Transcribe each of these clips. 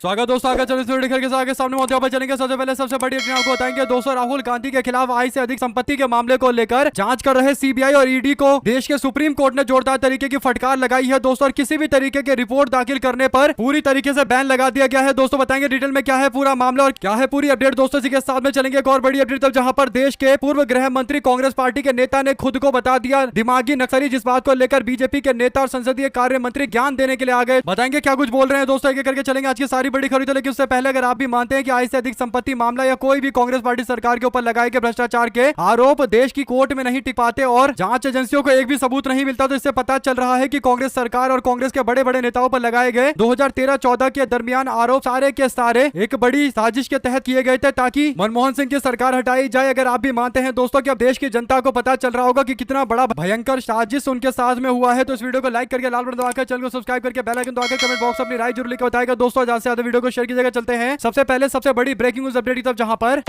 स्वागत दोस्तों, आगे चलिए वीडियो के आगे सामने मुद्दे पर चलेंगे। सबसे पहले सबसे बड़ी अपने आपको बताएंगे दोस्तों, राहुल गांधी के खिलाफ आय से अधिक संपत्ति के मामले को लेकर जांच कर रहे सीबीआई और ईडी को देश के सुप्रीम कोर्ट ने जोरदार तरीके की फटकार लगाई है दोस्तों। और किसी भी तरीके के रिपोर्ट दाखिल करने पर पूरी तरीके से बैन लगा दिया गया है दोस्तों। बताएंगे डिटेल में क्या है पूरा मामला और क्या है पूरी अपडेट दोस्तों। इसी के साथ में चलेंगे एक और बड़ी अपडेट तब, जहां पर देश के पूर्व गृह मंत्री कांग्रेस पार्टी के नेता ने खुद को बता दिया दिमागी नक्सली, जिस बात को लेकर बीजेपी के नेता और संसदीय कार्य मंत्री ज्ञान देने के लिए आ गए। बताएंगे क्या कुछ बोल रहे हैं दोस्तों, एक करके चलेंगे आज की सारी बड़ी खबरें। लेकिन उससे पहले अगर आप भी मानते हैं कि आय से अधिक संपत्ति मामला या कोई भी कांग्रेस पार्टी सरकार के ऊपर लगाए गए भ्रष्टाचार के आरोप देश की कोर्ट में नहीं टिक पाते और जांच एजेंसियों को एक भी सबूत नहीं मिलता, तो इससे पता चल रहा है कि कांग्रेस सरकार और कांग्रेस के बड़े बड़े नेताओं पर लगाए गए 2013-14 के दरमियान आरोप सारे के सारे एक बड़ी साजिश के तहत किए गए थे ताकि मनमोहन सिंह की सरकार हटाई जाए। अगर आप भी मानते हैं दोस्तों कि अब देश की जनता को पता चल रहा होगा कि कितना बड़ा भयंकर साजिश उनके साथ में हुआ है, तो इस वीडियो को लाइक करके लाल बटन दबाकर चैनल को सब्सक्राइब करके बेल आइकन दबाकर कमेंट बॉक्स में अपनी राय जरूर लिखकर बताएगा दोस्तों। ज्यादा से ज्यादा वीडियो को शेयर कीजिएगा। चलते हैं सबसे पहले सबसे बड़ी ब्रेकिंग न्यूज अपडेट तब, जहां पर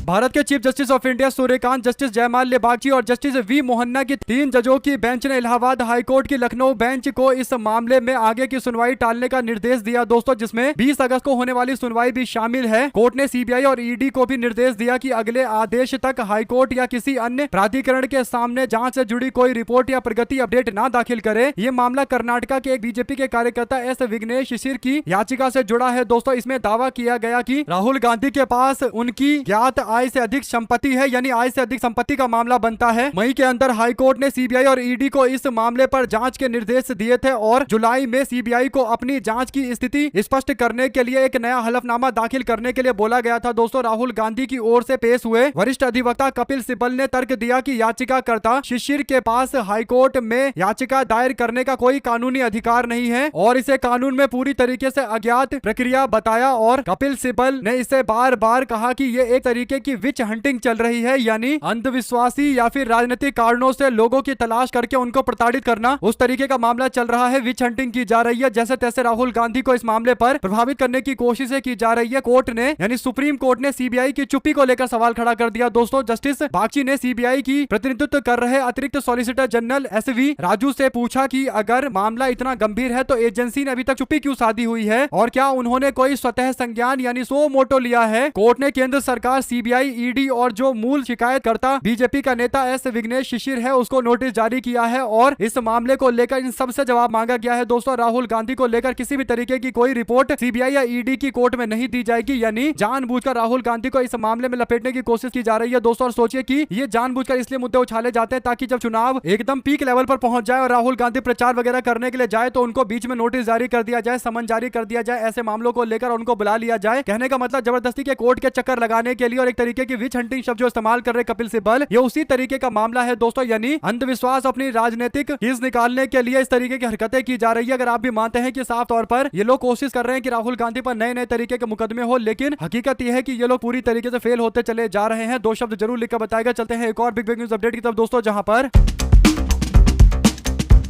भारत के chief justice of India Suryakant, justice Joymalya Bagchi और जस्टिस वी मोहन्ना की 3 जजों की बेंच ने इलाहाबाद हाईकोर्ट की लखनऊ बेंच को इस मामले में आगे की सुनवाई टालने का निर्देश दिया दोस्तों, जिसमें 20 अगस्त को होने वाली सुनवाई भी शामिल है। कोर्ट ने सीबीआई और ईडी को भी निर्देश दिया कि अगले आदेश तक हाईकोर्ट या किसी अन्य प्राधिकरण के सामने जांच से जुड़ी कोई रिपोर्ट या प्रगति अपडेट न दाखिल करे। ये मामला कर्नाटका के एक बीजेपी के कार्यकर्ता एस विघ्नेश शिशिर की याचिका से जुड़ा है दोस्तों। इसमें दावा किया गया कि राहुल गांधी के पास उनकी ज्ञात आय से अधिक संपत्ति है, यानी आय से अधिक संपत्ति का मामला बनता है। मई के अंदर हाईकोर्ट ने सीबीआई और ईडी को इस मामले पर जांच के निर्देश दिए थे और जुलाई में सीबीआई को अपनी जांच की स्थिति स्पष्ट करने के लिए एक नया हलफनामा दाखिल करने के लिए बोला गया था दोस्तों। राहुल गांधी की ओर से पेश हुए वरिष्ठ अधिवक्ता कपिल सिब्बल ने तर्क दिया कि याचिकाकर्ता शिशिर के पास हाईकोर्ट में याचिका दायर करने का कोई कानूनी अधिकार नहीं है और इसे कानून में पूरी तरीके से अज्ञात प्रक्रिया बताया। और कपिल सिब्बल ने इसे बार बार कहा कि यह एक तरीके की विच हंटिंग चल रही है, यानी अंधविश्वासी या फिर राजनीतिक कारणों से लोगों की तलाश करके उनको प्रताड़ित करना, उस तरीके का मामला चल रहा है। विच हंटिंग की जा रही है, जैसे तैसे राहुल गांधी को इस मामले पर प्रभावित करने की कोशिशें की जा रही है। कोर्ट ने यानी सुप्रीम कोर्ट ने सीबीआई की चुप्पी को लेकर सवाल खड़ा कर दिया दोस्तों। जस्टिस बागची ने सीबीआई की प्रतिनिधित्व कर रहे अतिरिक्त सॉलिसिटर जनरल एसवी राजू से पूछा कि अगर मामला इतना गंभीर है तो एजेंसी ने अभी तक चुप्पी क्यों साधी हुई है और क्या उन्होंने कोई स्वतः संज्ञान यानी सो मोटो लिया है। कोर्ट ने केंद्र सरकार, सीबीआई, ईडी और जो मूल शिकायतकर्ता बीजेपी का नेता एस विघ्नेश शिशिर है उसको नोटिस जारी किया है और इस मामले को लेकर इन सबसे जवाब मांगा गया है दोस्तों। राहुल गांधी को लेकर किसी भी तरीके की कोई रिपोर्ट सीबीआई या ईडी की कोर्ट में नहीं दी जाएगी, यानी जानबूझकर राहुल गांधी को इस मामले में लपेटने की कोशिश की जा रही है दोस्तों। और सोचिए कि ये जानबूझकर इसलिए मुद्दे उछाले जाते हैं ताकि जब चुनाव एकदम पीक लेवल पर पहुंच जाए और राहुल गांधी प्रचार वगैरह करने के लिए जाए तो उनको बीच में नोटिस जारी कर दिया जाए, समन जारी कर दिया जाए, ऐसे मामलों को लेकर उनको बुला लिया जाए। कहने का मतलब जबरदस्ती के कोर्ट के चक्कर लगाने के लिए और एक तरीके की विच हंटिंग शब्द जो इस्तेमाल कर रहे कपिल सिब्बल, ये उसी तरीके का मामला है दोस्तों, यानी अंधविश्वास अपनी राजनीतिक हित निकालने के लिए इस तरीके की हरकतें की जा रही है। अगर आप भी मानते हैं कि साफ तौर पर ये लोग कोशिश कर रहे हैं कि राहुल गांधी पर नए नए तरीके के मुकदमे हो, लेकिन हकीकत यह है कि ये लोग पूरी तरीके से फेल होते चले जा रहे हैं। 2 शब्द जरूर लिखकर बताएगा। चलते हैं एक और बिग न्यूज अपडेट की तरफ दोस्तों, जहां पर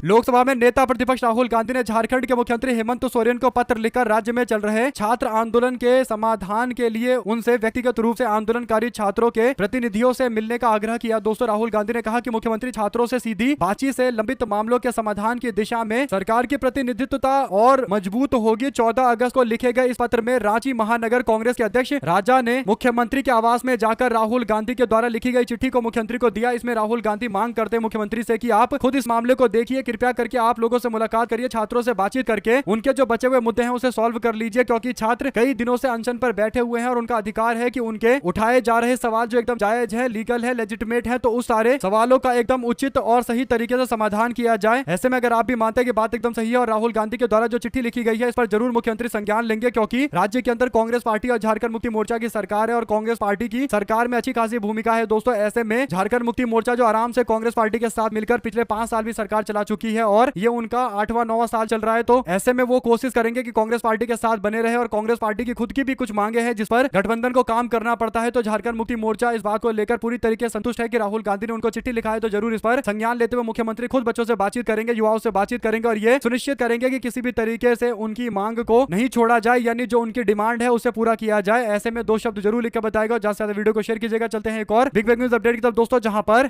लोकसभा में नेता प्रतिपक्ष राहुल गांधी ने झारखंड के मुख्यमंत्री हेमंत सोरेन को पत्र लिखकर राज्य में चल रहे छात्र आंदोलन के समाधान के लिए उनसे व्यक्तिगत रूप से आंदोलनकारी छात्रों के प्रतिनिधियों से मिलने का आग्रह किया दोस्तों। राहुल गांधी ने कहा कि मुख्यमंत्री छात्रों से सीधी बातचीत से लंबित मामलों के समाधान की दिशा में सरकार की प्रतिनिधित्वता और मजबूत होगी। 14 अगस्त को लिखे गए इस पत्र में रांची महानगर कांग्रेस के अध्यक्ष राजा ने मुख्यमंत्री के आवास में जाकर राहुल गांधी के द्वारा लिखी गई चिट्ठी को मुख्यमंत्री को दिया। इसमें राहुल गांधी मांग करते मुख्यमंत्री से कि आप खुद इस मामले को देखिए, कृपया करके आप लोगों से मुलाकात करिए, छात्रों से बातचीत करके उनके जो बचे हुए मुद्दे हैं उसे सॉल्व कर लीजिए, क्योंकि छात्र कई दिनों से अनशन पर बैठे हुए हैं और उनका अधिकार है कि उनके उठाए जा रहे सवाल जो एकदम जायज है, लीगल है, लेजिटिमेट है, तो उस सारे सवालों का एकदम उचित और सही तरीके से समाधान किया जाए। ऐसे में अगर आप भी मानते हैं कि बात एकदम सही है और राहुल गांधी के द्वारा जो चिट्ठी लिखी गई है इस पर जरूर मुख्यमंत्री संज्ञान लेंगे, क्योंकि राज्य के अंदर कांग्रेस पार्टी और झारखंड मुक्ति मोर्चा की सरकार है और कांग्रेस पार्टी की सरकार में अच्छी खासी भूमिका है दोस्तों। ऐसे में झारखंड मुक्ति मोर्चा जो आराम से कांग्रेस पार्टी के साथ मिलकर पिछले 5 साल भी सरकार चला चुकी है और ये उनका 8वां 9वां साल चल रहा है, तो ऐसे में वो कोशिश करेंगे कि कांग्रेस पार्टी के साथ बने रहे। और कांग्रेस पार्टी की खुद की भी कुछ मांगे हैं जिस पर गठबंधन को काम करना पड़ता है, तो झारखंड मुक्ति मोर्चा इस बात को लेकर पूरी तरीके से संतुष्ट है कि राहुल गांधी ने उनको चिट्ठी लिखा है, तो जरूर इस पर संज्ञान लेते हुए मुख्यमंत्री खुद बच्चों से बातचीत करेंगे, युवाओं से बातचीत करेंगे और ये सुनिश्चित करेंगे कि किसी भी तरीके से उनकी मांग को नहीं छोड़ा जाए, यानी जो उनकी डिमांड है उसे पूरा किया जाए। ऐसे में 2 शब्द जरूर लिखकर बताएगा। ज्यादा से ज्यादा वीडियो को शेयर कीजिएगा। चलते हैं एक और बिग न्यूज अपडेट की तरफ दोस्तों, जहां पर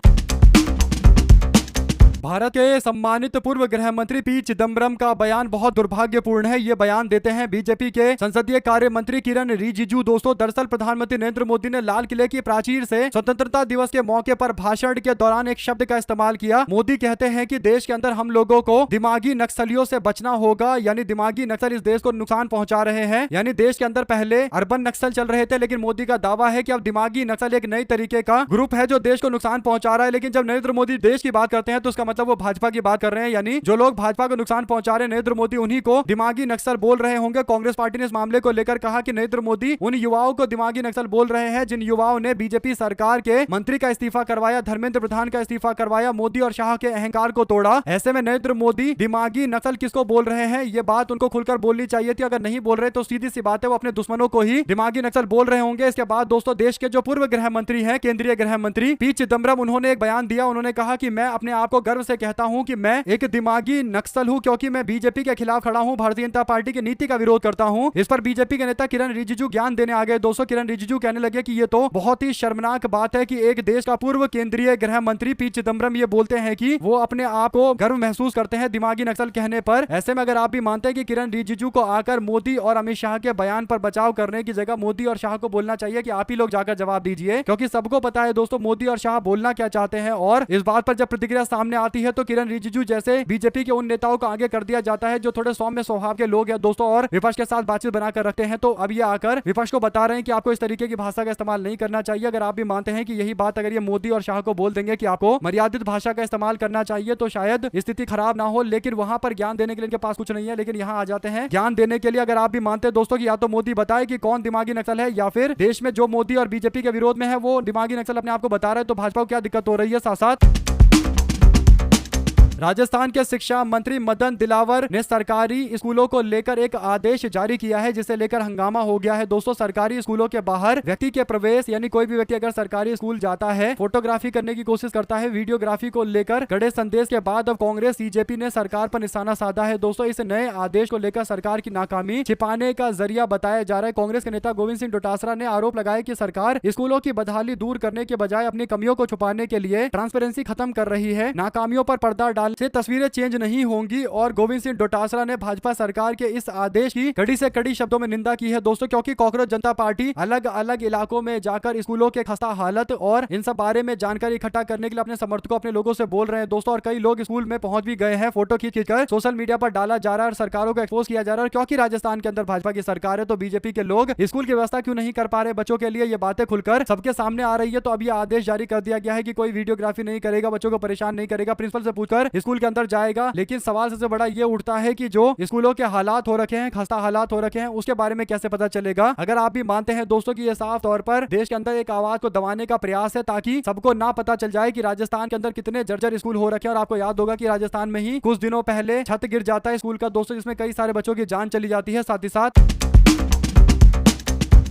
भारत के सम्मानित पूर्व गृह मंत्री पी चिदम्बरम का बयान बहुत दुर्भाग्यपूर्ण है। ये बयान देते हैं बीजेपी के संसदीय कार्य मंत्री किरण रिजिजू। दोस्तों, दरअसल प्रधानमंत्री नरेंद्र मोदी ने लाल किले की प्राचीर से स्वतंत्रता दिवस के मौके पर भाषण के दौरान एक शब्द का इस्तेमाल किया। मोदी कहते हैं कि देश के अंदर हम लोगों को दिमागी नक्सलियों से बचना होगा, यानी दिमागी नक्सल इस देश को नुकसान पहुंचा रहे हैं। यानी देश के अंदर पहले अर्बन नक्सल चल रहे थे, लेकिन मोदी का दावा है कि अब दिमागी नक्सल एक नई तरीके का ग्रुप है जो देश को नुकसान पहुंचा रहा है। लेकिन जब नरेंद्र मोदी देश की बात करते हैं तो उसका मतलब वो भाजपा की बात कर रहे हैं, यानी जो लोग भाजपा को नुकसान पहुंचा रहे हैं नरेंद्र मोदी उन्हीं को दिमागी नक्सल बोल रहे होंगे। कांग्रेस पार्टी ने इस मामले को लेकर कहा कि नरेंद्र मोदी उन युवाओं को दिमागी नक्सल बोल रहे हैं जिन युवाओं ने बीजेपी सरकार के मंत्री का इस्तीफा करवाया, धर्मेंद्र प्रधान का इस्तीफा करवाया, मोदी और शाह के अहंकार को तोड़ा। ऐसे में नरेंद्र मोदी दिमागी नक्सल किसको बोल रहे हैं, ये बात उनको खुलकर बोलनी चाहिए थी। अगर नहीं बोल रहे तो सीधी सी बात है वो अपने दुश्मनों को ही दिमागी नक्सल बोल रहे होंगे। इसके बाद दोस्तों, देश के जो पूर्व गृह मंत्री हैं, केंद्रीय गृह मंत्री पी चिदम्बरम, उन्होंने एक बयान दिया। उन्होंने कहा कि मैं अपने आप को गर्व से कहता हूं कि मैं एक दिमागी नक्सल हूं क्योंकि मैं बीजेपी के खिलाफ खड़ा हूं, भारतीय जनता पार्टी की नीति का विरोध करता हूं। इस पर बीजेपी के नेता किरण रिजिजू ज्ञान देने आ गए। दोस्तों, किरण रिजिजू कहने लगे कि ये तो बहुत ही शर्मनाक बात है कि एक देश का पूर्व केंद्रीय गृह मंत्री पी चिदम्बरम ये बोलते हैं कि वो अपने आप को गर्व महसूस करते हैं दिमागी नक्सल कहने पर। ऐसे में अगर आप भी मानते हैं कि किरण रिजिजू को आकर मोदी और अमित शाह के बयान पर बचाव करने की जगह मोदी और शाह को बोलना चाहिए कि आप ही लोग जाकर जवाब दीजिए, क्योंकि सबको पता है दोस्तों मोदी और शाह बोलना क्या चाहते हैं। और इस बात पर जब प्रतिक्रिया सामने आती है तो किरण रिजिजू जैसे बीजेपी के उन नेताओं को आगे कर दिया जाता है जो थोड़े सौम्य स्वभाव के लोग हैं दोस्तों, और विपक्ष के साथ बातचीत बनाकर रखते हैं। तो अब ये आकर विपक्ष को बता रहे हैं कि आपको इस तरीके की भाषा का इस्तेमाल नहीं करना चाहिए। अगर आप भी मानते हैं कि यही बात अगर ये मोदी और शाह को बोल देंगे कि आपको मर्यादित भाषा का इस्तेमाल करना चाहिए तो शायद स्थिति खराब ना हो। लेकिन वहां पर ज्ञान देने के लिए इनके पास कुछ नहीं है, लेकिन यहाँ आ जाते हैं ज्ञान देने के लिए। अगर आप भी मानते हैं दोस्तों कि या तो मोदी बताए कि कौन दिमागी नक्सल है, या फिर देश में जो मोदी और बीजेपी के विरोध में है वो दिमागी नक्सल अपने आप को बता रहे हैं, तो भाजपा को क्या दिक्कत हो रही है। साथ साथ राजस्थान के शिक्षा मंत्री मदन दिलावर ने सरकारी स्कूलों को लेकर एक आदेश जारी किया है, जिसे लेकर हंगामा हो गया है। दोस्तों, सरकारी स्कूलों के बाहर व्यक्ति के प्रवेश, यानी कोई भी व्यक्ति अगर सरकारी स्कूल जाता है, फोटोग्राफी करने की कोशिश करता है, वीडियोग्राफी को लेकर कड़े संदेश के बाद अब कांग्रेस बीजेपी ने सरकार पर निशाना साधा है। दोस्तों, इस नए आदेश को लेकर सरकार की नाकामी छिपाने का जरिया बताया जा रहा है। कांग्रेस के नेता गोविंद सिंह डोटासरा ने आरोप लगाया कि सरकार स्कूलों की बदहाली दूर करने के बजाय अपनी कमियों को छुपाने के लिए ट्रांसपेरेंसी खत्म कर रही है। नाकामियों पर पर्दा डाल से तस्वीरें चेंज नहीं होंगी। और गोविंद सिंह डोटासरा ने भाजपा सरकार के इस आदेश की कड़ी से कड़ी शब्दों में निंदा की है दोस्तों, क्योंकि कॉकरोच जनता पार्टी अलग अलग इलाकों में जाकर स्कूलों के खस्ता हालत और इन सब बारे में जानकारी इकट्ठा करने के लिए अपने समर्थकों, अपने लोगों से बोल रहे हैं दोस्तों। और कई लोग स्कूल में पहुंच भी गए हैं, फोटो खींचकर सोशल मीडिया पर डाला जा रहा है और सरकारों को एक्सपोज किया जा रहा है। क्योंकि राजस्थान के अंदर भाजपा की सरकार है तो बीजेपी के लोग स्कूल की व्यवस्था क्यों नहीं कर पा रहे बच्चों के लिए, ये बातें खुलकर सबके सामने आ रही है। तो अब ये आदेश जारी कर दिया गया है कि कोई वीडियोग्राफी नहीं करेगा, बच्चों को परेशान नहीं करेगा, प्रिंसिपल से पूछकर स्कूल के अंदर जाएगा। लेकिन सवाल सबसे बड़ा ये उठता है कि जो स्कूलों के हालात हो रखे हैं, खस्ता हालात हो रखे हैं, उसके बारे में कैसे पता चलेगा। अगर आप भी मानते हैं दोस्तों कि ये साफ तौर पर देश के अंदर एक आवाज को दबाने का प्रयास है ताकि सबको ना पता चल जाए कि राजस्थान के अंदर कितने जर्जर स्कूल हो रखे हैं। और आपको याद होगा कि राजस्थान में ही कुछ दिनों पहले छत गिर जाता है स्कूल का दोस्तों, जिसमें कई सारे बच्चों की जान चली जाती है। साथ ही साथ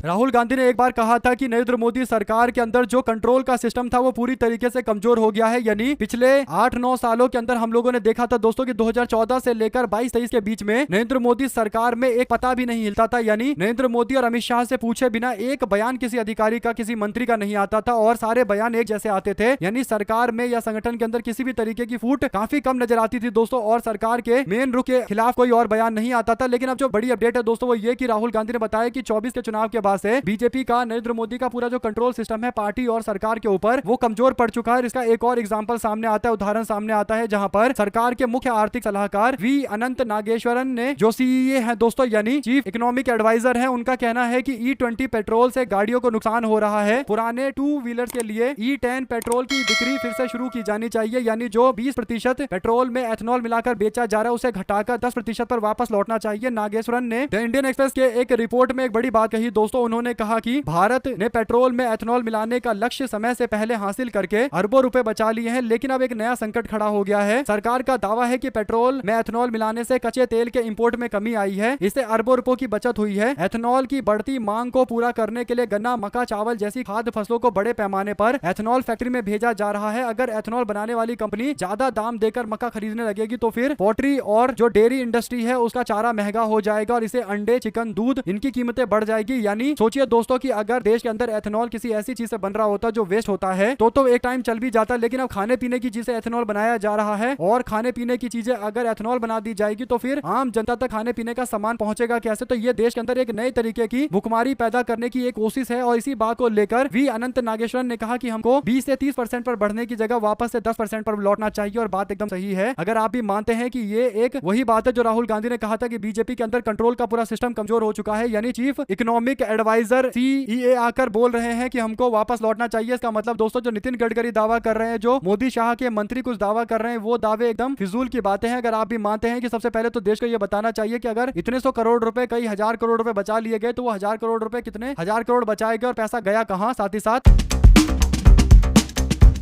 राहुल गांधी ने एक बार कहा था कि नरेंद्र मोदी सरकार के अंदर जो कंट्रोल का सिस्टम था वो पूरी तरीके से कमजोर हो गया है। यानी पिछले 8-9 सालों के अंदर हम लोगों ने देखा था दोस्तों कि 2014 से लेकर 22-23 के बीच में नरेंद्र मोदी सरकार में एक पता भी नहीं हिलता था। यानी नरेंद्र मोदी और अमित शाह से पूछे बिना एक बयान किसी अधिकारी का, किसी मंत्री का नहीं आता था और सारे बयान एक जैसे आते थे। यानी सरकार में या संगठन के अंदर किसी भी तरीके की फूट काफी कम नजर आती थी दोस्तों, और सरकार के मेन रुख के खिलाफ कोई और बयान नहीं आता था। लेकिन अब जो बड़ी अपडेट है दोस्तों वो ये कि राहुल गांधी ने बताया कि 24 के चुनाव के बाद से बीजेपी का, नरेंद्र मोदी का पूरा जो कंट्रोल सिस्टम है पार्टी और सरकार के ऊपर वो कमजोर पड़ चुका है। इसका एक और एग्जांपल सामने आता है, उदाहरण सामने आता है, जहां पर सरकार के मुख्य आर्थिक सलाहकार वी अनंत नागेश्वरन ने, जो सीईए है दोस्तों यानी चीफ इकोनॉमिक एडवाइजर है, उनका कहना है कि E20 पेट्रोल से गाड़ियों को नुकसान हो रहा है। पुराने 2 व्हीलर्स के लिए E10 पेट्रोल की बिक्री फिर से शुरू की जानी चाहिए। यानी जो 20% पेट्रोल में एथेनॉल मिलाकर बेचा जा रहा है उसे घटाकर 10% पर वापस लौटना चाहिए। नागेश्वरन ने द इंडियन एक्सप्रेस के एक रिपोर्ट में एक बड़ी बात कही दोस्तों। उन्होंने कहा कि भारत ने पेट्रोल में एथेनॉल मिलाने का लक्ष्य समय से पहले हासिल करके अरबों रुपए बचा लिए हैं, लेकिन अब एक नया संकट खड़ा हो गया है। सरकार का दावा है कि पेट्रोल में एथेनॉल मिलाने से कच्चे तेल के इंपोर्ट में कमी आई है, इससे अरबों रुपयों की बचत हुई है। एथेनॉल की बढ़ती मांग को पूरा करने के लिए गन्ना, मक्का, चावल जैसी खाद्य फसलों को बड़े पैमाने पर एथेनॉल फैक्ट्री में भेजा जा रहा है। अगर एथेनॉल बनाने वाली कंपनी ज्यादा दाम देकर मक्का खरीदने लगेगी तो फिर पोल्ट्री और जो डेयरी इंडस्ट्री है उसका चारा महंगा हो जाएगा और इसे अंडे, चिकन, दूध इनकी कीमतें बढ़ जाएगी। यानी यानी सोचिए दोस्तों कि अगर देश के अंदर एथेनॉल किसी ऐसी चीज से बन रहा होता जो वेस्ट होता है तो एक टाइम चल भी जाता, लेकिन अब खाने पीने की चीज से एथेनॉल बनाया जा रहा है और खाने पीने की चीजें अगर एथेनॉल बना दी जाएगी तो फिर आम जनता तक खाने पीने का सामान पहुंचेगा कैसे। तो ये देश के अंदर एक नए तरीके की भुखमरी पैदा करने की एक कोशिश है और इसी बात को लेकर वी अनंत नागेश्वरन ने कहा कि हमको 20 से 30% पर बढ़ने की जगह वापस से 10% पर लौटना चाहिए और बात एकदम सही है। अगर आप भी मानते हैं कि ये एक वही बात है जो राहुल गांधी ने कहा था कि बीजेपी के अंदर कंट्रोल का पूरा सिस्टम कमजोर हो चुका है, यानी चीफ इकोनॉमिक एडवाइजर CEA आकर बोल रहे हैं कि हमको वापस लौटना चाहिए। इसका मतलब दोस्तों जो नितिन गडकरी दावा कर रहे हैं, जो मोदी शाह के मंत्री कुछ दावा कर रहे हैं, वो दावे एकदम फिजूल की बातें हैं। अगर आप भी मानते हैं कि सबसे पहले तो देश को यह बताना चाहिए कि अगर इतने 100 करोड़ रुपए कई 1000 करोड़ रुपए बचा लिए गए तो वो 1000 करोड़ रुपए कितने 1000 करोड़ बचाए गए और पैसा गया कहां। साथ ही साथ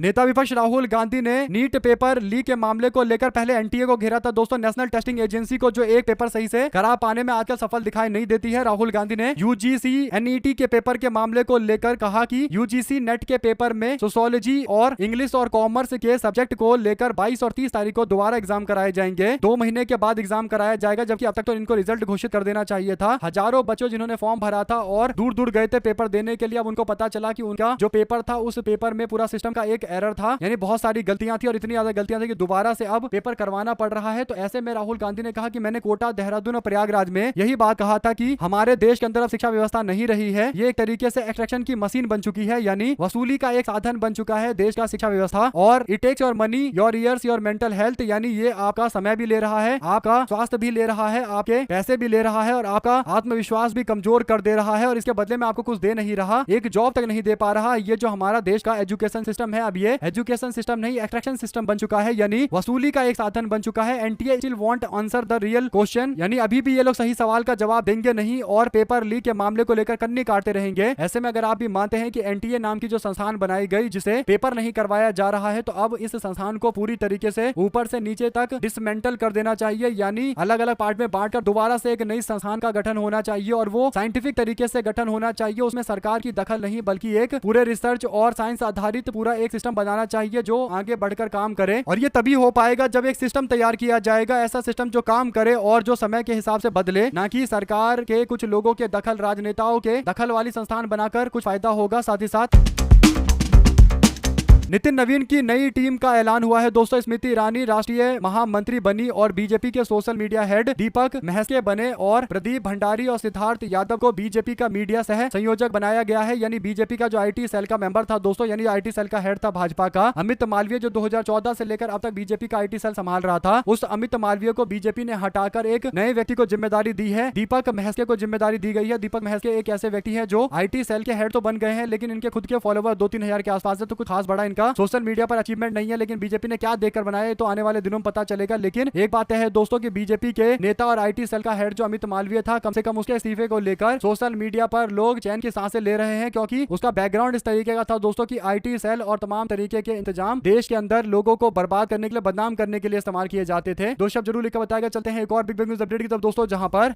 नेता विपक्ष राहुल गांधी ने नीट पेपर लीक के मामले को लेकर पहले एनटीए को घेरा था दोस्तों, नेशनल टेस्टिंग एजेंसी को, जो एक पेपर सही से करा पाने में आजकल सफल दिखाई नहीं देती है। राहुल गांधी ने यूजीसी NET के पेपर के मामले को लेकर कहा कि यूजीसी नेट के पेपर में सोशियोलॉजी और इंग्लिश और कॉमर्स के सब्जेक्ट को लेकर 22 और 30 तारीख को दोबारा एग्जाम कराए जाएंगे। 2 महीने के बाद एग्जाम कराया जाएगा, जबकि अब तक तो इनको रिजल्ट घोषित कर देना चाहिए था। हजारों बच्चों जिन्होंने फॉर्म भरा था और दूर दूर गए थे पेपर देने के लिए, अब उनको पता चला कि उनका जो पेपर था उस पेपर में पूरा सिस्टम का एक एरर था, यानी बहुत सारी गलतियां थी और इतनी ज्यादा गलतियां थी कि दोबारा से अब पेपर करवाना पड़ रहा है। तो ऐसे में राहुल गांधी ने कहा कि मैंने कोटा, देहरादून और प्रयागराज में यही बात कहा था कि हमारे देश के अंदर अब शिक्षा व्यवस्था नहीं रही है, ये एक तरीके से एक्सट्रैक्शन की मशीन बन चुकी है, यानी वसूली का एक साधन बन चुका है देश का शिक्षा व्यवस्था। और it takes your money, your years, your mental health, यानी ये आपका समय भी ले रहा है, आपका स्वास्थ्य भी ले रहा है, आपके पैसे भी ले रहा है और आपका आत्मविश्वास भी कमजोर कर दे रहा है और इसके बदले में आपको कुछ दे नहीं रहा, एक जॉब तक नहीं दे पा रहा। ये जो हमारा देश का एजुकेशन सिस्टम है, अब ये एजुकेशन सिस्टम नहीं एक्सट्रैक्शन सिस्टम बन चुका है, यानी वसूली का एक साधन बन चुका है। NTA still want answer the real question, यानी अभी भी ये लोग सही सवाल का जवाब देंगे नहीं और पेपर लीक के मामले को लेकर कन्नी काटते रहेंगे। ऐसे में अगर आप भी मानते हैं कि एनटीए नाम की जो संस्थान बनाई गई जिसे पेपर नहीं करवाया जा रहा है, तो अब इस संस्थान को पूरी तरीके से ऊपर से नीचे तक डिसमेंटल कर देना चाहिए, यानी अलग अलग पार्ट में बांटकर दोबारा से एक नई संस्थान का गठन होना चाहिए और वो साइंटिफिक तरीके से गठन होना चाहिए। उसमें सरकार की दखल नहीं बल्कि एक पूरे रिसर्च और साइंस आधारित पूरा एक सिस्टम बनाना चाहिए जो आगे बढ़कर काम करे। और ये तभी हो पाएगा जब एक सिस्टम तैयार किया जाएगा, ऐसा सिस्टम जो काम करे और जो समय के हिसाब से बदले, ना कि सरकार के कुछ लोगों के दखल, राजनेताओं के दखल वाली संस्थान बनाकर कुछ फायदा होगा। साथ ही साथ नितिन नवीन की नई टीम का ऐलान हुआ है दोस्तों। स्मृति ईरानी राष्ट्रीय महामंत्री बनी और बीजेपी के सोशल मीडिया हेड दीपक महस्के बने और प्रदीप भंडारी और सिद्धार्थ यादव को बीजेपी का मीडिया सह संयोजक बनाया गया है, यानी बीजेपी का जो आईटी सेल का मेंबर था दोस्तों, यानी आईटी सेल का हेड था भाजपा का अमित मालवीय, जो 2014 से लेकर अब तक बीजेपी का आईटी सेल संभाल रहा था, उस अमित मालवीय को बीजेपी ने हटाकर एक नए व्यक्ति को जिम्मेदारी दी है, दीपक महस्के को जिम्मेदारी दी गई है। दीपक महस्के एक ऐसे व्यक्ति है जो आईटी सेल के हेड तो बन गए हैं, लेकिन इनके खुद के फॉलोवर 2-3 हजार के आसपास है, तो कुछ खास बड़ा इनका सोशल मीडिया पर अचीवमेंट नहीं है। लेकिन बीजेपी ने क्या देखकर बनाया तो आने वाले दिनों में पता चलेगा। लेकिन एक बात है दोस्तों कि बीजेपी के नेता और आईटी सेल का हेड जो अमित मालवीय था, कम से कम उसके इस्तीफे को लेकर सोशल मीडिया पर लोग चैन की सांसें ले रहे हैं, क्योंकि उसका बैकग्राउंड इस तरीके का था दोस्तों कि आईटी सेल और तमाम तरीके के इंतजाम देश के अंदर लोगों को बर्बाद करने के लिए, बदनाम करने के लिए इस्तेमाल किए जाते थे। दो शब्द जरूर लिखकर बताया। चलते हैं एक और बिग न्यूज अपडेट की तरफ दोस्तों, जहां पर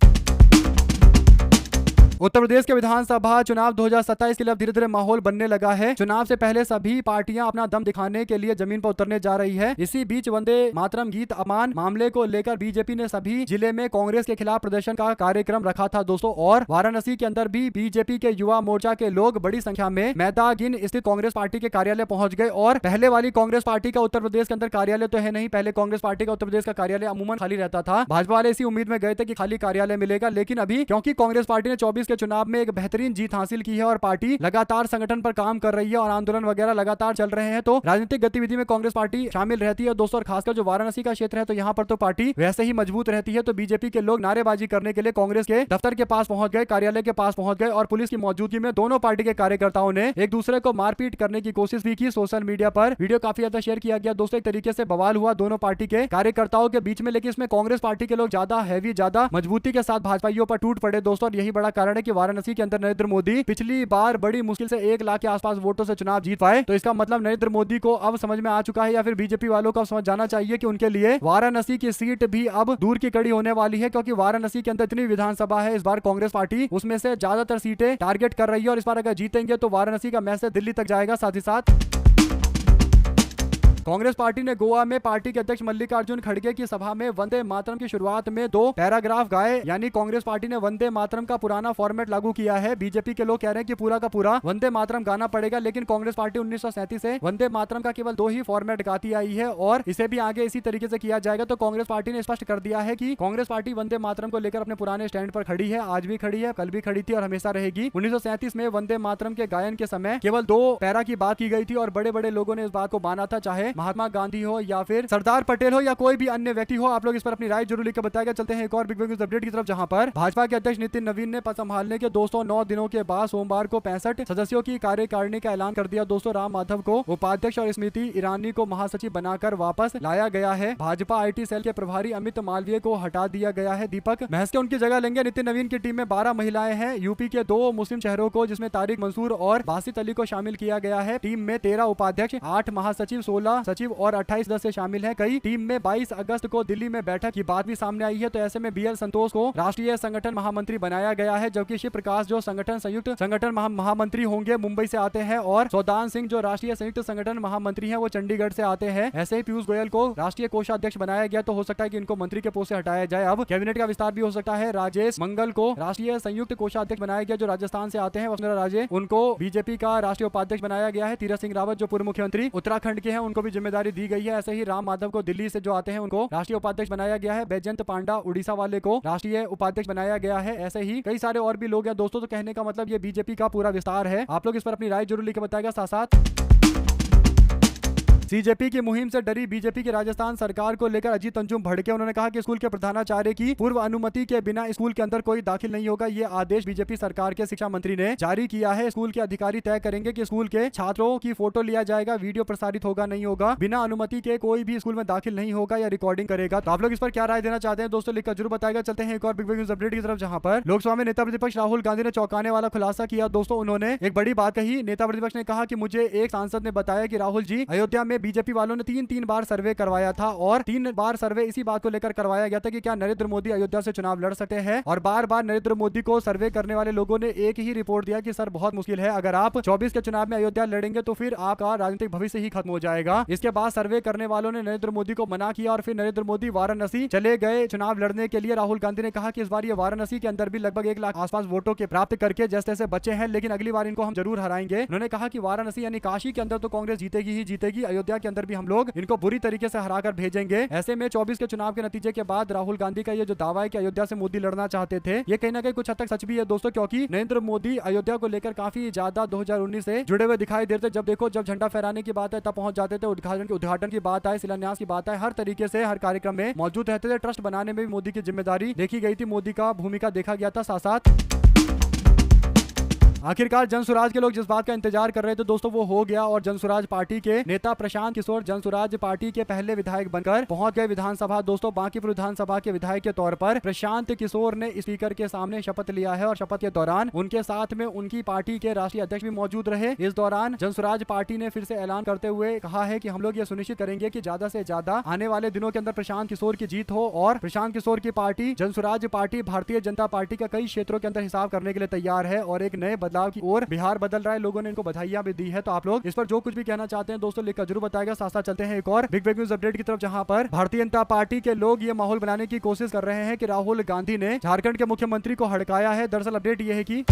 उत्तर प्रदेश के विधानसभा चुनाव 2027 के लिए धीरे धीरे माहौल बनने लगा है। चुनाव से पहले सभी पार्टियां अपना दम दिखाने के लिए जमीन पर उतरने जा रही है। इसी बीच वंदे मातरम गीत अपमान मामले को लेकर बीजेपी ने सभी जिले में कांग्रेस के खिलाफ प्रदर्शन का कार्यक्रम रखा था दोस्तों, और वाराणसी के अंदर भी बीजेपी के युवा मोर्चा के लोग बड़ी संख्या में मैदागिन स्थित कांग्रेस पार्टी के कार्यालय पहुंच गए। और पहले वाली कांग्रेस पार्टी का उत्तर प्रदेश के अंदर कार्यालय तो है नहीं, पहले कांग्रेस पार्टी का उत्तर प्रदेश का कार्यालय अमूमन खाली रहता था। भाजपा वाले इसी उम्मीद में गए थे कि खाली कार्यालय मिलेगा, लेकिन अभी क्योंकि कांग्रेस पार्टी ने 24 के चुनाव में एक बेहतरीन जीत हासिल की है और पार्टी लगातार संगठन पर काम कर रही है और आंदोलन वगैरह लगातार चल रहे हैं, तो राजनीतिक गतिविधि में कांग्रेस पार्टी शामिल रहती है दोस्तों। और खासकर जो वाराणसी का क्षेत्र है तो यहाँ पर तो पार्टी वैसे ही मजबूत रहती है। तो बीजेपी के लोग नारेबाजी करने के लिए कांग्रेस के दफ्तर के पास पहुंच गए, कार्यालय के पास पहुंच गए और पुलिस की मौजूदगी में दोनों पार्टी के कार्यकर्ताओं ने एक दूसरे को मारपीट करने की कोशिश भी की। सोशल मीडिया पर वीडियो काफी ज्यादा शेयर किया गया दोस्तों। एक तरीके से बवाल हुआ दोनों पार्टी के कार्यकर्ताओं के बीच में, लेकिन इसमें कांग्रेस पार्टी के लोग ज्यादा हैवी, ज्यादा मजबूती के साथ भाजपाइयों पर टूट पड़े दोस्तों। और यही बड़ा कारण है कि वाराणसी के अंदर नरेंद्र मोदी पिछली बार बड़ी मुश्किल से 1 लाख के आसपास वोटों से चुनाव जीत पाए। तो इसका मतलब नरेंद्र मोदी को अब समझ में आ चुका है, या फिर बीजेपी वालों को समझ जाना चाहिए कि उनके लिए वाराणसी की सीट भी अब दूर की कड़ी होने वाली है, क्योंकि वाराणसी के अंदर इतनी विधानसभा है, इस बार कांग्रेस पार्टी उसमें से ज्यादातर सीटें टारगेट कर रही है और इस बार अगर जीतेंगे तो वाराणसी का मैसेज दिल्ली तक जाएगा। साथ ही साथ कांग्रेस पार्टी ने गोवा में पार्टी के अध्यक्ष मल्लिकार्जुन खड़गे की सभा में वंदे मातरम की शुरुआत में 2 पैराग्राफ गाए। यानी कांग्रेस पार्टी ने वंदे मातरम का पुराना फॉर्मेट लागू किया है। बीजेपी के लोग कह रहे हैं कि पूरा का पूरा वंदे मातरम गाना पड़ेगा, लेकिन कांग्रेस पार्टी 1937 से वंदे मातरम का केवल 2 ही फॉर्मेट गाती आई है और इसे भी आगे इसी तरीके से किया जाएगा। तो कांग्रेस पार्टी ने स्पष्ट कर दिया है कि कांग्रेस पार्टी वंदे मातरम को लेकर अपने पुराने स्टैंड पर खड़ी है, आज भी खड़ी है, कल भी खड़ी थी और हमेशा रहेगी। 1937 में वंदे मातरम के गायन के समय केवल 2 पैरा की बात की गई थी और बड़े बड़े लोगों ने इस बात को माना था, चाहे महात्मा गांधी हो या फिर सरदार पटेल हो या कोई भी अन्य व्यक्ति हो। आप लोग इस पर अपनी राय जरूर लिखकर बताएगा। चलते हैं एक और बिग न्यूज अपडेट की तरफ, जहां पर भाजपा के अध्यक्ष नितिन नवीन ने पद संभालने के 209 दिनों के बाद सोमवार को 65 सदस्यों की कार्यकारिणी का ऐलान कर दिया। दोस्तों, राम माधव को उपाध्यक्ष और स्मृति ईरानी को महासचिव बनाकर वापस लाया गया है। भाजपा आईटी सेल के प्रभारी अमित मालवीय को हटा दिया गया है। दीपक महस के उनकी जगह लेंगे। नितिन नवीन की टीम में 12 महिलाएं हैं। यूपी के 2 मुस्लिम शहरों को जिसमें तारिक मंसूर और बासित अली को शामिल किया गया है। टीम में 13 उपाध्यक्ष, 8 महासचिव, 16 सचिव और 28 सदस्य शामिल है। कई टीम में 22 अगस्त को दिल्ली में बैठक की बात भी सामने आई है। तो ऐसे में बीएल संतोष को राष्ट्रीय संगठन महामंत्री बनाया गया है, जबकि शिव प्रकाश जो संयुक्त संगठन महामंत्री होंगे मुंबई से आते हैं और सौदान सिंह जो राष्ट्रीय संयुक्त संगठन महामंत्री हैं वो चंडीगढ़ से आते हैं। ऐसे ही पीयूष गोयल को राष्ट्रीय कोषाध्यक्ष बनाया गया। तो हो सकता है कि इनको मंत्री के पोस्ट से हटाया जाए। अब कैबिनेट का विस्तार भी हो सकता है। राजेश मंगल को राष्ट्रीय संयुक्त कोषाध्यक्ष बनाया गया जो राजस्थान से आते हैं। वसुंधरा राजे उनको बीजेपी का राष्ट्रीय उपाध्यक्ष बनाया गया है। तीरथ सिंह रावत जो पूर्व मुख्यमंत्री उत्तराखंड के हैं उनको भी जिम्मेदारी दी गई है। ऐसे ही राम माधव को दिल्ली से जो आते हैं उनको राष्ट्रीय उपाध्यक्ष बनाया गया है। बैजयंत पांडा उड़ीसा वाले को राष्ट्रीय उपाध्यक्ष बनाया गया है। ऐसे ही कई सारे और भी लोग हैं दोस्तों। तो कहने का मतलब ये बीजेपी का पूरा विस्तार है। आप लोग इस पर अपनी राय जरूर लिख के बताएगा। साथ साथ सीजेपी की मुहिम से डरी बीजेपी की राजस्थान सरकार को लेकर अजीत अंजुम भड़के। उन्होंने कहा कि स्कूल के प्रधानाचार्य की पूर्व अनुमति के बिना स्कूल के अंदर कोई दाखिल नहीं होगा। ये आदेश बीजेपी सरकार के शिक्षा मंत्री ने जारी किया है। स्कूल के अधिकारी तय करेंगे कि स्कूल के छात्रों की फोटो लिया जाएगा, वीडियो प्रसारित होगा नहीं होगा, बिना अनुमति के कोई भी स्कूल में दाखिल नहीं होगा या रिकॉर्डिंग करेगा। तो आप लोग इस पर क्या राय देना चाहते हैं दोस्तों, लिखकर जरूर बताएगा। चलते हैं एक और बिग न्यूज अपडेट की तरफ, जहां पर लोकसभा में नेता प्रतिपक्ष राहुल गांधी ने चौंकाने वाला खुलासा किया। दोस्तों, उन्होंने एक बड़ी बात कही। नेता प्रतिपक्ष ने कहा कि मुझे एक सांसद ने बताया कि राहुल जी, अयोध्या में बीजेपी वालों ने तीन बार सर्वे करवाया था और 3 बार सर्वे इसी बात को लेकर करवाया गया था कि क्या नरेंद्र मोदी अयोध्या से चुनाव लड़ सकते हैं। और बार बार नरेंद्र मोदी को सर्वे करने वाले लोगों ने एक ही रिपोर्ट दिया कि सर बहुत मुश्किल है, अगर आप 24 के चुनाव में अयोध्या लड़ेंगे तो फिर आपका राजनीतिक भविष्य ही खत्म हो जाएगा। इसके बाद सर्वे करने वालों ने नरेंद्र मोदी को मना किया और फिर नरेंद्र मोदी वाराणसी चले गए चुनाव लड़ने के लिए। राहुल गांधी ने कहा कि इस बार ये वाराणसी के अंदर भी लगभग 1 लाख आसपास वोटों के प्राप्त करके जैसे तैसे बचे हैं, लेकिन अगली बार इनको हम जरूर हराएंगे। उन्होंने कहा कि वाराणसी यानी काशी के अंदर तो कांग्रेस जीतेगी ही जीतेगी, अयोध्या के अंदर भी हम लोग इनको बुरी तरीके से हराकर भेजेंगे। ऐसे में 24 के चुनाव के नतीजे के बाद राहुल गांधी का ये जो दावा है कि अयोध्या से मोदी लड़ना चाहते थे, ये कहीं ना कहीं कुछ हद तक सच भी है दोस्तों, क्योंकि नरेंद्र मोदी अयोध्या को लेकर काफी ज्यादा 2019 से जुड़े हुए दिखाई देते थे। जब देखो, जब झंडा फहराने की बात है तब पहुंच जाते थे, उद्घाटन की बात आए, शिलान्यास की बात आए, हर तरीके से हर कार्यक्रम में मौजूद रहते थे। ट्रस्ट बनाने में भी मोदी की जिम्मेदारी देखी गई थी, मोदी का भूमिका देखा गया था। साथ साथ आखिरकार जनसुराज के लोग जिस बात का इंतजार कर रहे थे दोस्तों वो हो गया और जनसुराज पार्टी के नेता प्रशांत किशोर जनसुराज पार्टी के पहले विधायक बनकर पहुंच गए विधानसभा। दोस्तों, बांकीपुर विधानसभा के विधायक के तौर पर प्रशांत किशोर ने स्पीकर के सामने शपथ लिया है और शपथ के दौरान उनके साथ में उनकी पार्टी के राष्ट्रीय अध्यक्ष भी मौजूद रहे। इस दौरान जनसुराज पार्टी ने फिर से ऐलान करते हुए कहा है कि हम लोग ये सुनिश्चित करेंगे कि ज्यादा से ज्यादा आने वाले दिनों के अंदर प्रशांत किशोर की जीत हो और प्रशांत किशोर की party Jan Suraaj party Bharatiya Janata party का कई क्षेत्रों के अंदर हिसाब करने के लिए तैयार है और एक नए बदलाव की ओर बिहार बदल रहा है। लोगों ने इनको बधाइयां भी दी है। तो आप लोग इस पर जो कुछ भी कहना चाहते हैं दोस्तों लिखकर जरूर बताएगा। साथ साथ चलते हैं एक और बिग न्यूज अपडेट की तरफ, जहां पर भारतीय जनता पार्टी के लोग ये माहौल बनाने की कोशिश कर रहे हैं कि राहुल गांधी ने झारखंड के मुख्यमंत्री को हड़काया है। दरअसल अपडेट ये है कि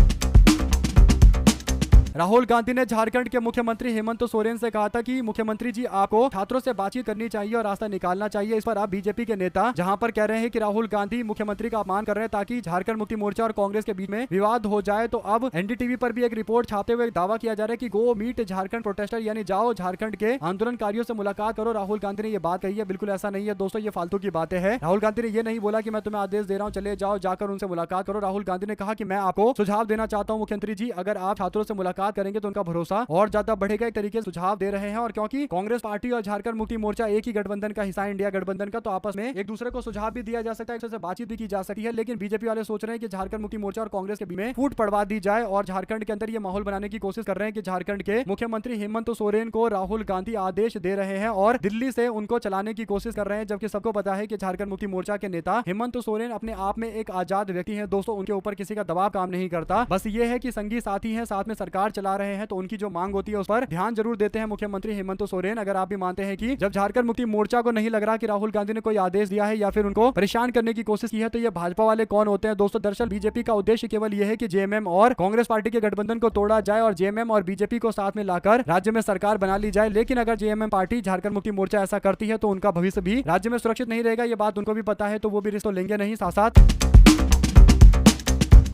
राहुल गांधी ने झारखंड के मुख्यमंत्री हेमंत सोरेन से कहा था कि मुख्यमंत्री जी, आपको छात्रों से बातचीत करनी चाहिए और रास्ता निकालना चाहिए। इस पर आप बीजेपी के नेता जहां पर कह रहे हैं कि राहुल गांधी मुख्यमंत्री का अपमान कर रहे हैं ताकि झारखंड मुक्ति मोर्चा और कांग्रेस के बीच में विवाद हो जाए। तो अब एनडीटीवी पर भी एक रिपोर्ट छापते हुए दावा किया जा रहा है कि गो मीट झारखंड प्रोटेस्टर, यानी जाओ झारखंड के आंदोलनकारियों से मुलाकात करो। राहुल गांधी ने यह बात कही है, बिल्कुल ऐसा नहीं है दोस्तों, ये फालतू की बातें हैं। राहुल गांधी ने यह नहीं बोला कि मैं तुम्हें आदेश दे रहा हूं, चले जाओ जाकर उनसे मुलाकात करो। राहुल गांधी ने कहा कि मैं आपको सुझाव देना चाहता हूं मुख्यमंत्री जी, अगर आप छात्रों से मुलाकात करेंगे तो उनका भरोसा और ज्यादा बढ़ेगा। एक तरीके से सुझाव दे रहे हैं और क्योंकि कांग्रेस पार्टी और झारखंड मुक्ति मोर्चा एक ही गठबंधन का हिस्सा है, इंडिया गठबंधन का, तो आपस में एक दूसरे को सुझाव भी दिया जा सकता है, एक दूसरे से बातचीत भी की जा सकती है। लेकिन बीजेपी वाले सोच रहे हैं कि झारखंड मुक्ति मोर्चा और कांग्रेस के बीच में फूट पड़वा दी जाए और झारखंड के अंदर ये माहौल बनाने की कोशिश कर रहे हैं कि झारखंड के मुख्यमंत्री हेमंत सोरेन को राहुल गांधी आदेश दे रहे हैं और दिल्ली से उनको चलाने की कोशिश कर रहे हैं, जबकि सबको पता है कि झारखंड मुक्ति मोर्चा के नेता हेमंत सोरेन अपने आप में एक आजाद व्यक्ति है दोस्तों, उनके ऊपर किसी का दबाव काम नहीं करता। बस ये है कि संगी साथी है, साथ में सरकार सरकार चला रहे हैं तो उनकी जो मांग होती है उस पर ध्यान जरूर देते हैं मुख्यमंत्री हेमंत सोरेन। अगर आप भी मानते हैं कि जब झारखंड मुक्ति मोर्चा को नहीं लग रहा कि राहुल गांधी ने कोई आदेश दिया है या फिर उनको परेशान करने की कोशिश की है, तो ये भाजपा वाले कौन होते हैं दोस्तों? दरअसल बीजेपी का उद्देश्य केवल यह है कि जेएमएम और कांग्रेस पार्टी के गठबंधन को तोड़ा जाए और जेएमएम और बीजेपी को साथ में लाकर राज्य में सरकार बना ली जाए। लेकिन अगर जेएमएम पार्टी झारखंड मुक्ति मोर्चा ऐसा करती है तो उनका भविष्य भी राज्य में सुरक्षित नहीं रहेगा। ये बात उनको भी पता है, तो वो भी रिश्तों लेंगे नहीं। साथ साथ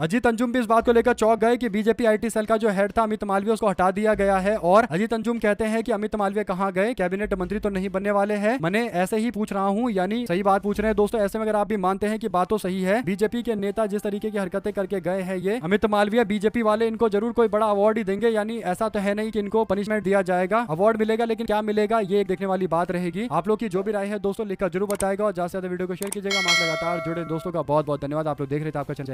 अजीत अंजुम भी इस बात को लेकर चौंक गए कि बीजेपी आईटी सेल का जो हेड था अमित मालवीय उसको हटा दिया गया है। और अजीत अंजुम कहते हैं कि अमित मालवीय कहां गए, कैबिनेट मंत्री तो नहीं बनने वाले हैं, मैंने ऐसे ही पूछ रहा हूं, यानी सही बात पूछ रहे हैं दोस्तों। ऐसे में अगर आप भी मानते हैं कि बात तो सही है, बीजेपी के नेता जिस तरीके की हरकतें करके गए हैं ये अमित मालवीय, बीजेपी वाले इनको जरूर कोई बड़ा अवार्ड ही देंगे। यानी ऐसा तो है नहीं कि इनको पनिशमेंट दिया जाएगा, अवार्ड मिलेगा, लेकिन क्या मिलेगा ये एक देखने वाली बात रहेगी। आप लोग की जो भी राय है दोस्तों लिखकर जरूर बताएगा और ज्यादा से ज्यादा वीडियो को शेयर कीजिएगा। हमारे लगातार जुड़े दोस्तों का बहुत बहुत धन्यवाद। आप लोग देख रहे थे आपका चैनल।